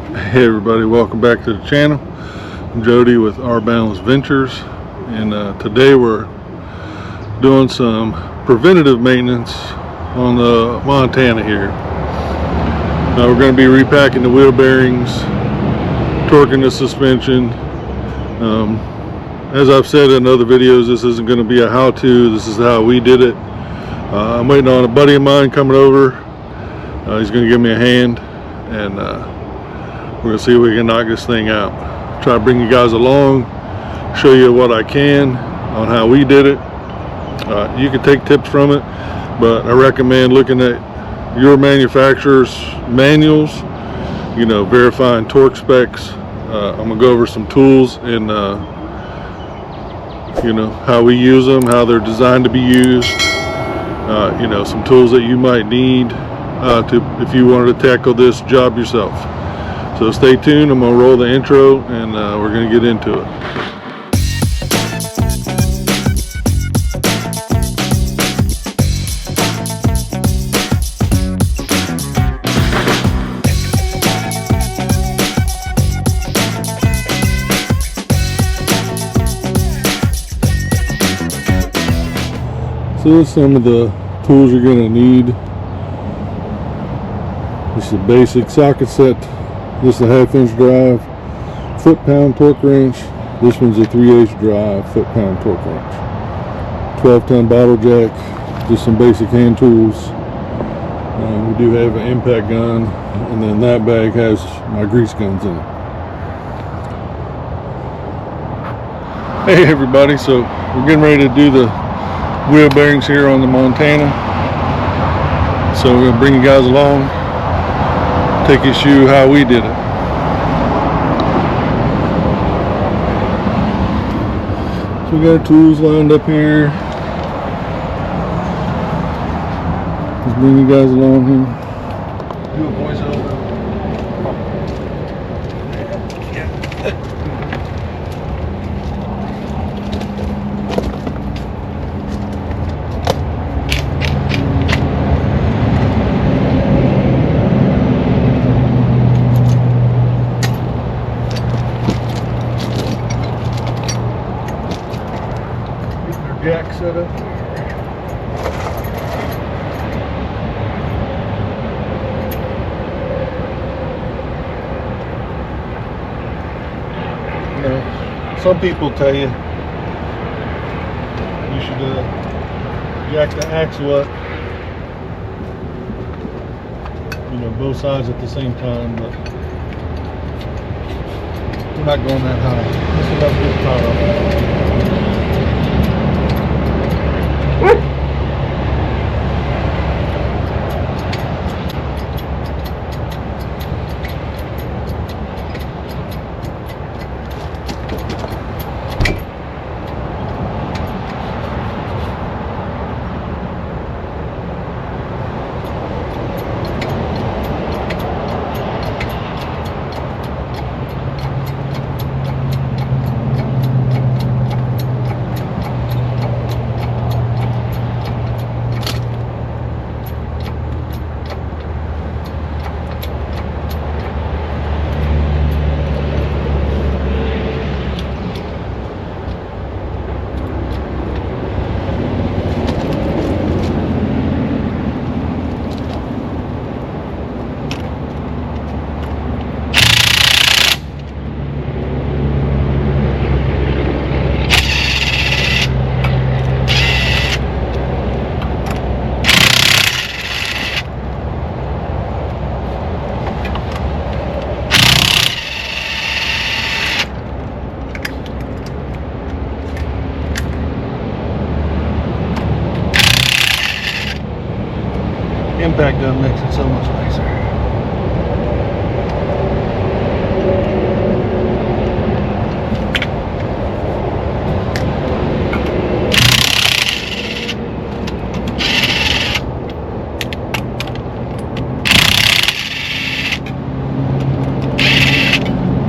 Hey everybody, welcome back to the channel. I'm Jody with Our Balance Ventures, and today we're doing some preventative maintenance on the Montana here. We're going to be repacking the wheel bearings, torquing the suspension. As I've said in other videos, this isn't going to be a how-to. This is how we did it. I'm waiting on a buddy of mine coming over. He's going to give me a hand, and we're going to see if we can knock this thing out. Try to bring you guys along, show you what I can on how we did it. You can take tips from it, but I recommend looking at your manufacturer's manuals, verifying torque specs. I'm going to go over some tools and how we use them, how they're designed to be used. Some tools that you might need if you wanted to tackle this job yourself. So stay tuned. I'm going to roll the intro, and we're going to get into it. So here's some of the tools you're going to need. This is a basic socket set. This is a 1/2-inch drive, foot-pound torque wrench. This one's a 3/8 drive, foot-pound torque wrench. 12-ton bottle jack. Just some basic hand tools. We do have an impact gun, and then that bag has my grease guns in it. Hey everybody, so we're getting ready to do the wheel bearings here on the Montana. So we're going to bring you guys along, take you through how we did it. So we got our tools lined up here. Let's bring you guys along here. Do a voiceover. Jack set up. Some people tell you should jack the axle up, both sides at the same time, but we're not going that high. This is enough to get caught up. Impact gun makes it so much nicer.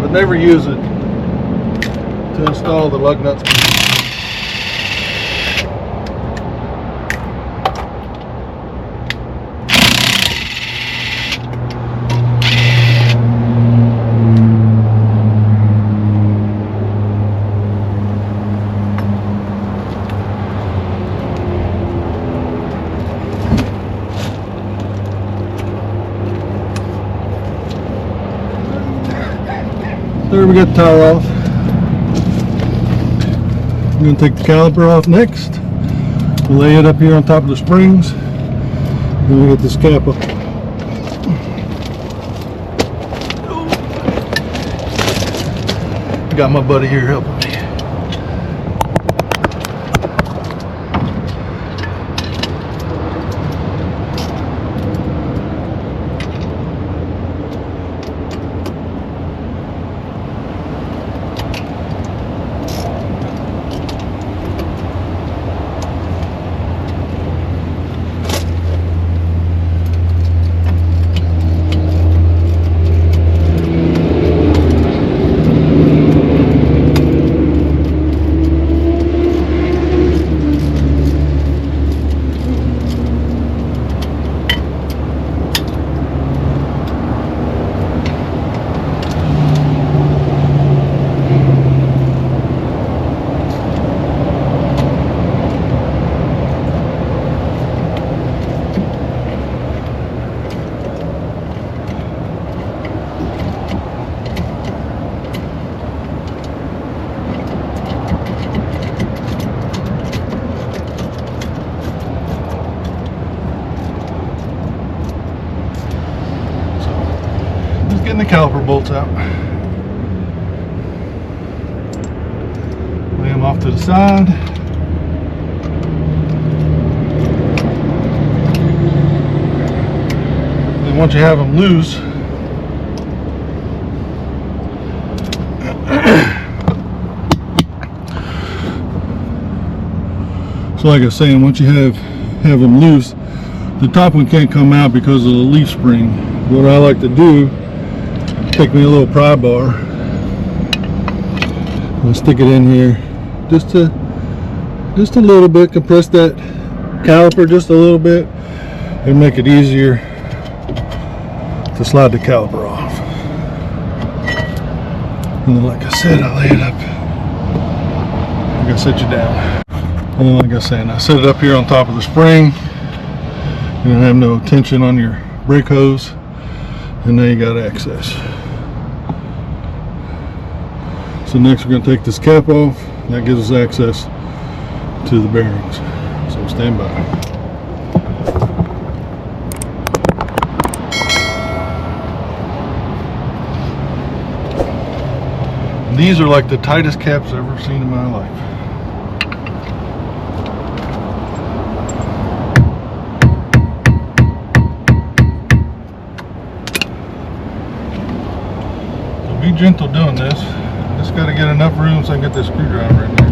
But never use it to install the lug nuts. There, we got the tire off. I'm going to take the caliper off next. Lay it up here on top of the springs. Then we get this cap up. Got my buddy here helping me. Getting the caliper bolts out. Lay them off to the side. And once you have them loose, so like I was saying, once you have them loose, the top one can't come out because of the leaf spring. What I like to do, take me a little pry bar and stick it in here just a little bit, compress that caliper just a little bit and make it easier to slide the caliper off. And then like I said, I lay it up. I'm gonna set you down. And then like I said, I set it up here on top of the spring. You don't have no tension on your brake hose, and now you got access. So next we're going to take this cap off. That gives us access to the bearings. So stand by. These are like the tightest caps I've ever seen in my life. So be gentle doing this. Just got to get enough room so I can get this screwdriver in there.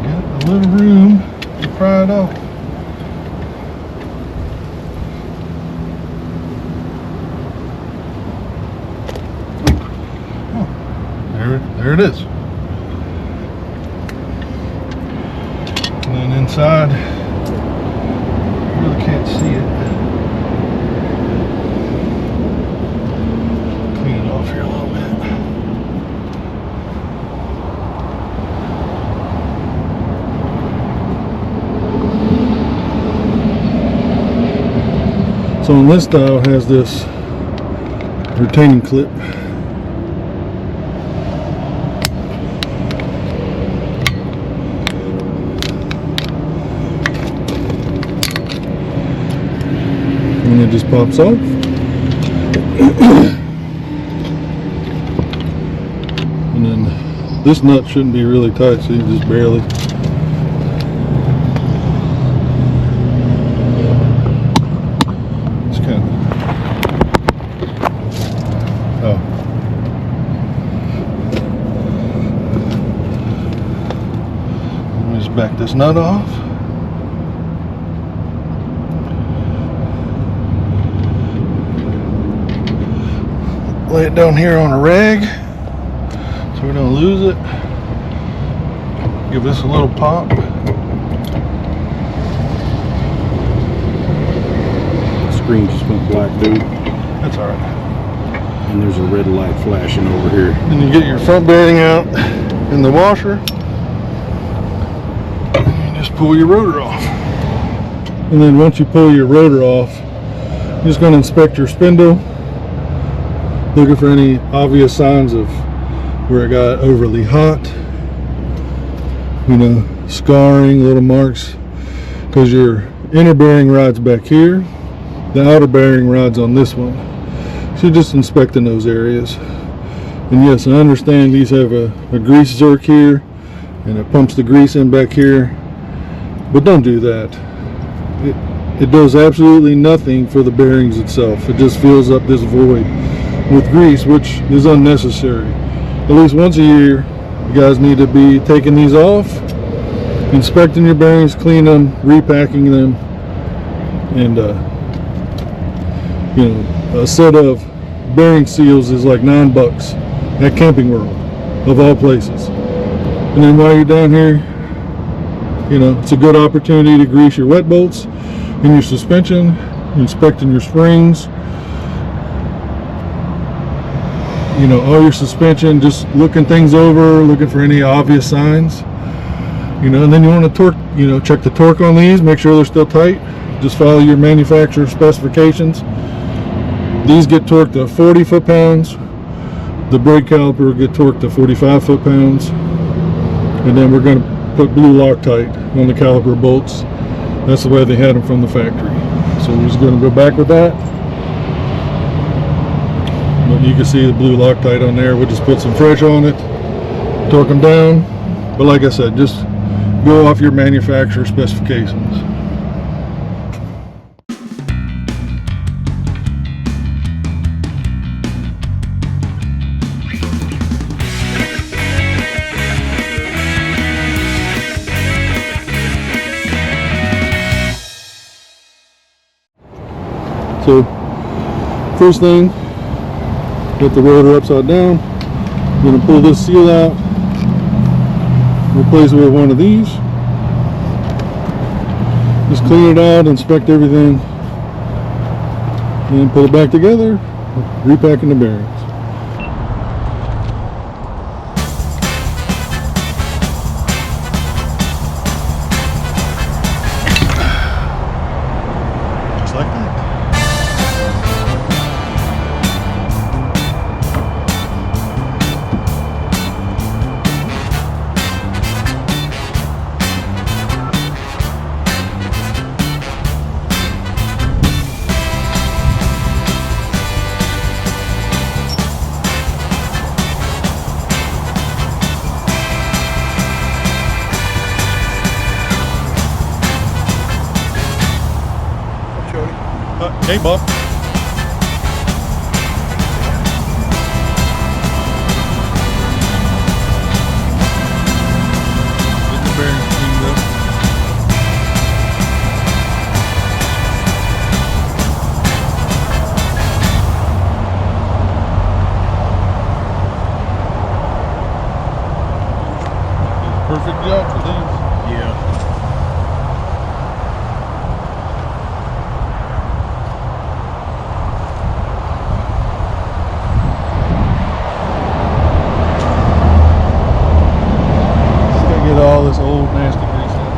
Get a little room. Pry it off. Oh, there it is. And then inside, you really can't see it. Clean it off here a little bit. So on this style, it has this retaining clip. And it just pops off. And then this nut shouldn't be really tight, so you just barely. Back this nut off. Lay it down here on a rag so we don't lose it. Give this a little pop. screen just went black, dude. That's all right. And there's a red light flashing over here. Then you get your front bearing out in the washer. And you just pull your rotor off. And then once you pull your rotor off, you're just going to inspect your spindle, looking for any obvious signs of where it got overly hot. You know, scarring, little marks, because your inner bearing rod's back here, the outer bearing rod's on this one. So you're just inspecting those areas. And yes, I understand these have a grease zerk here, and it pumps the grease in back here, but don't do that. It does absolutely nothing for the bearings itself. It just fills up this void with grease, which is unnecessary. At least once a year, you guys need to be taking these off, inspecting your bearings, cleaning them, repacking them, and you know, a set of bearing seals is like $9 at Camping World, of all places. And then while you're down here, you know, it's a good opportunity to grease your wet bolts in your suspension, inspecting your springs, you know, all your suspension, just looking things over, looking for any obvious signs, you know. And then you want to torque, you know, check the torque on these, make sure they're still tight. Just follow your manufacturer specifications. These get torqued to 40 foot-pounds. The brake caliper will get torqued to 45 foot-pounds. And then we're going to put blue Loctite on the caliper bolts. That's the way they had them from the factory. So we're just going to go back with that. But you can see the blue Loctite on there. We'll just put some fresh on it, torque them down. But like I said, just go off your manufacturer specifications. So first thing, get the rotor upside down. I'm going to pull this seal out, replace it with one of these. Just clean it out, inspect everything, and put it back together, repacking the bearings. Just like that. Hey, Bob. Get the bearings cleaned up. Perfect job for these. Yeah. All this old nasty grease out.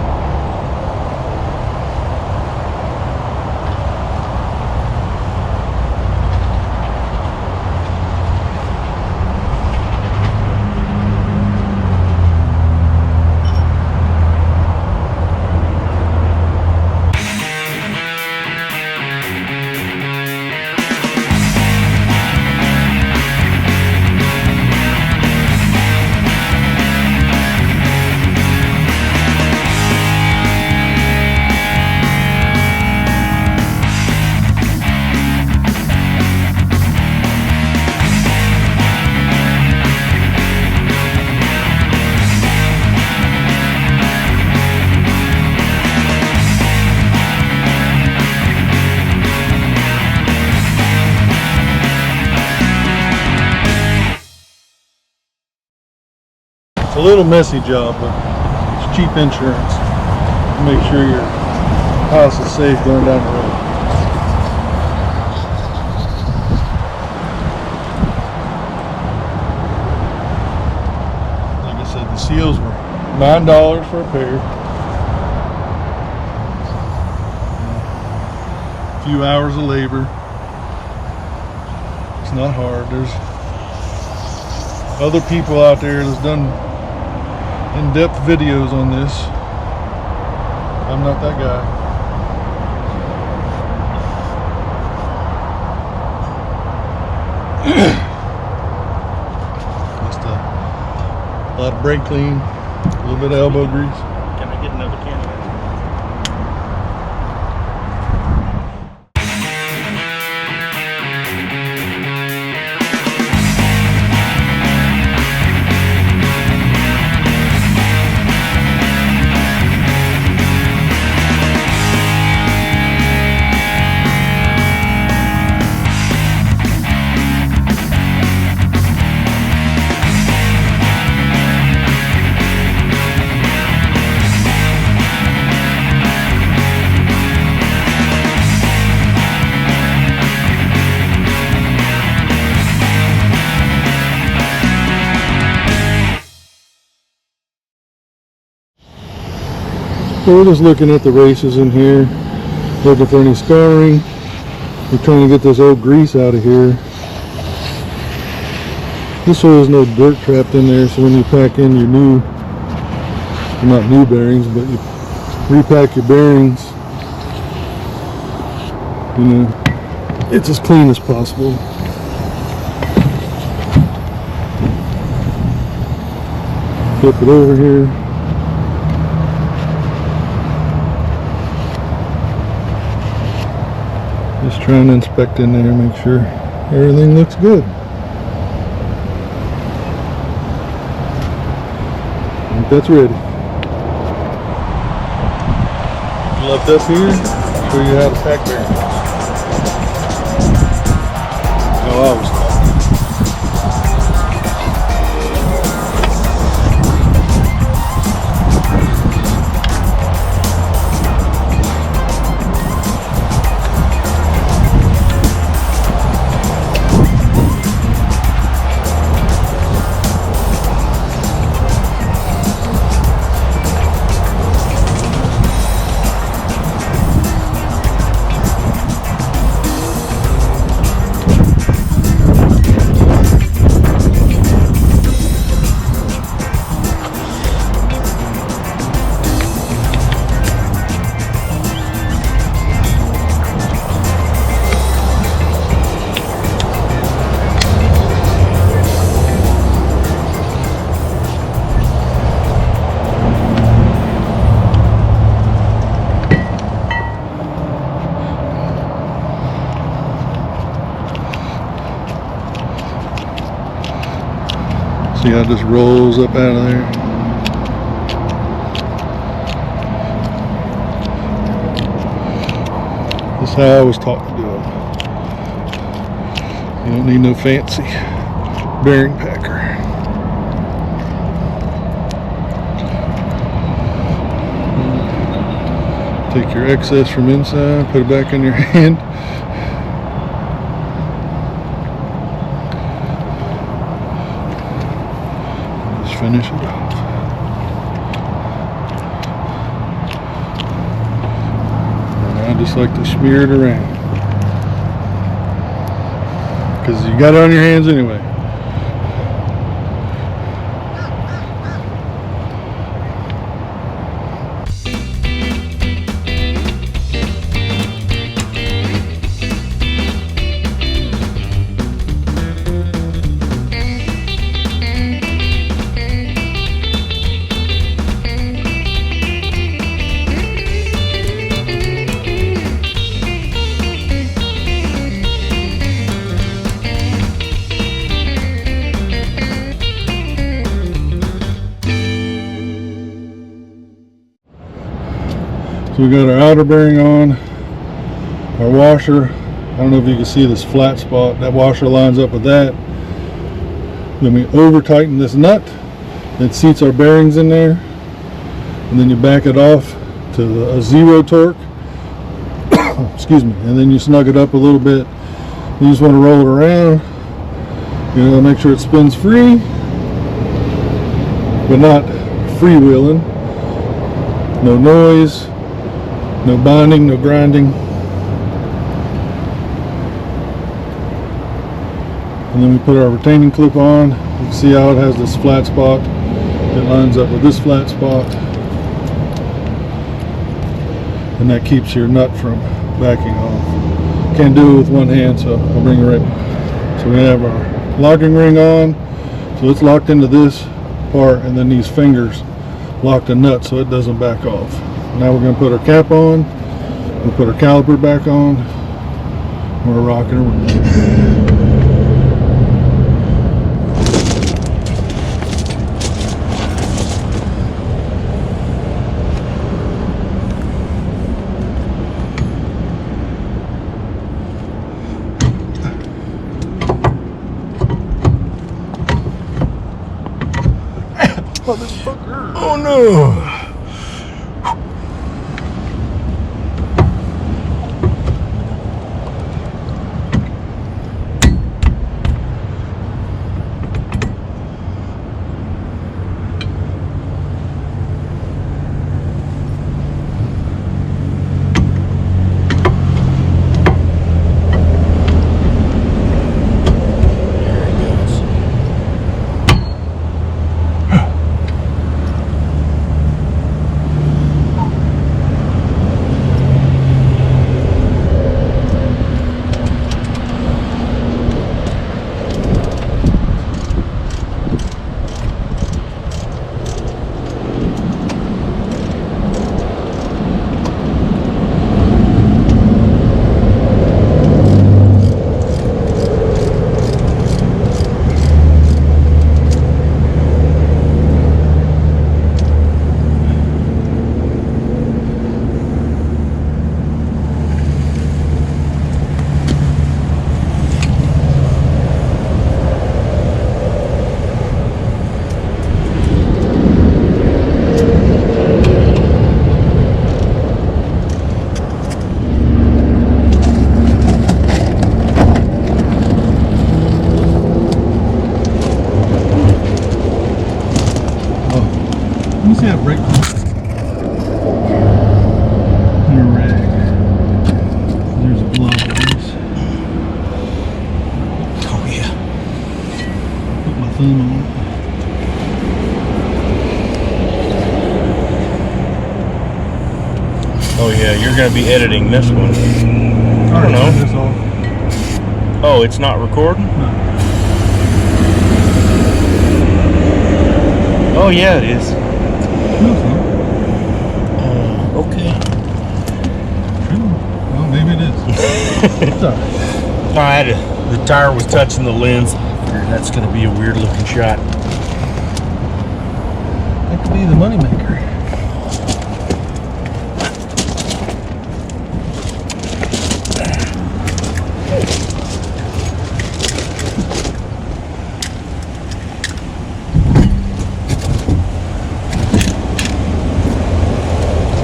A little messy job, but it's cheap insurance. Make sure your house is safe going down the road. wheels were $9 for a pair. A few hours of labor. It's not hard. There's other people out there that's done in-depth videos on this. I'm not that guy. Just a lot of brake clean, a little bit of elbow grease. Can I get another can? So we're just looking at the races in here, looking for any scarring. We're trying to get this old grease out of here. This way there's no dirt trapped in there, so when you pack in your new, well, not new bearings, but you repack your bearings, you know, it's as clean as possible. Flip it over here. Just trying to inspect in there, make sure everything looks good. I think that's ready. Left us here, show you how to pack bearings. Oh, I was see how it just rolls up out of there. This is how I was taught to do it. You don't need no fancy bearing packer. Take your excess from inside, put it back in your hand. Finish it off. And I just like to smear it around, because you got it on your hands anyway. So we got our outer bearing on, our washer. I don't know if you can see this flat spot. That washer lines up with that. Then we over tighten this nut that seats our bearings in there, and then you back it off to a 0 torque. Excuse me. And then you snug it up a little bit. You just want to roll it around. You know, make sure it spins free, but not freewheeling. No noise, no binding, no grinding. And then we put our retaining clip on. You can see how it has this flat spot. It lines up with this flat spot. And that keeps your nut from backing off. Can't do it with one hand, so I'll bring it right. So we have our locking ring on. So it's locked into this part, and then these fingers lock the nut so it doesn't back off. Now we're going to put our cap on. We'll put our caliper back on. We're rocking her. Motherfucker. Oh no. Let me see that brake. Your rag. There's a glove on this. Oh yeah. Put my thumb on it. Oh yeah, you're gonna be editing this one. I don't know. This off. Oh, it's not recording? No. Oh yeah, it is. No, it's not. Okay. Well, maybe it is. It's all right. The tire was touching the lens. That's gonna be a weird looking shot. That could be the moneymaker.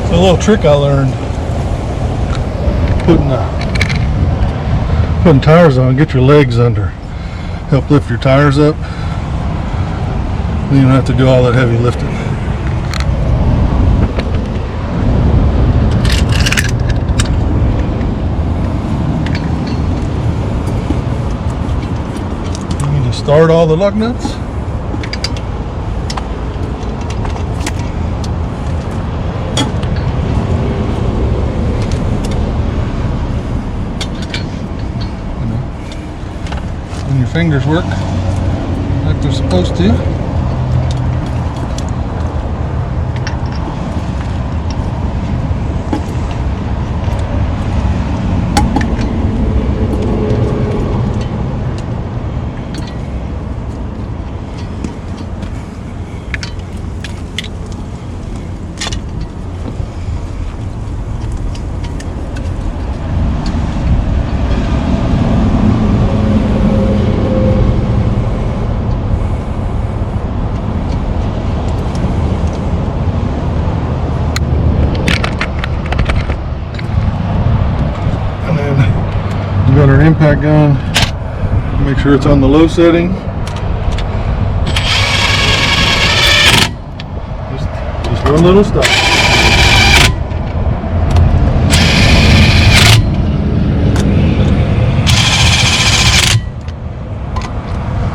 A little trick I learned putting tires on. Get your legs under, help lift your tires up. Then you don't have to do all that heavy lifting. You need to start all the lug nuts. Your fingers work like they're supposed to. Got our impact gun. Make sure it's on the low setting. Just One little stop.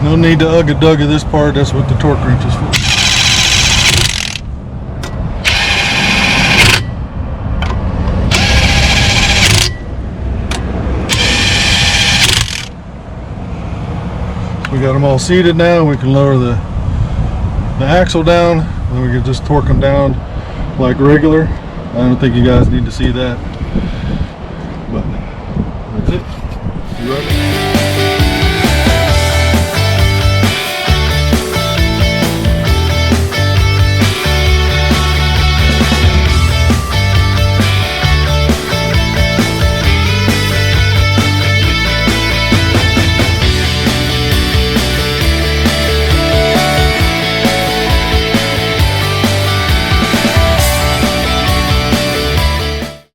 No need to ugga-dugga this part, that's what the torque wrench is for. We got them all seated now. We can lower the axle down, and we can just torque them down like regular. I don't think you guys need to see that, but that's it. You ready?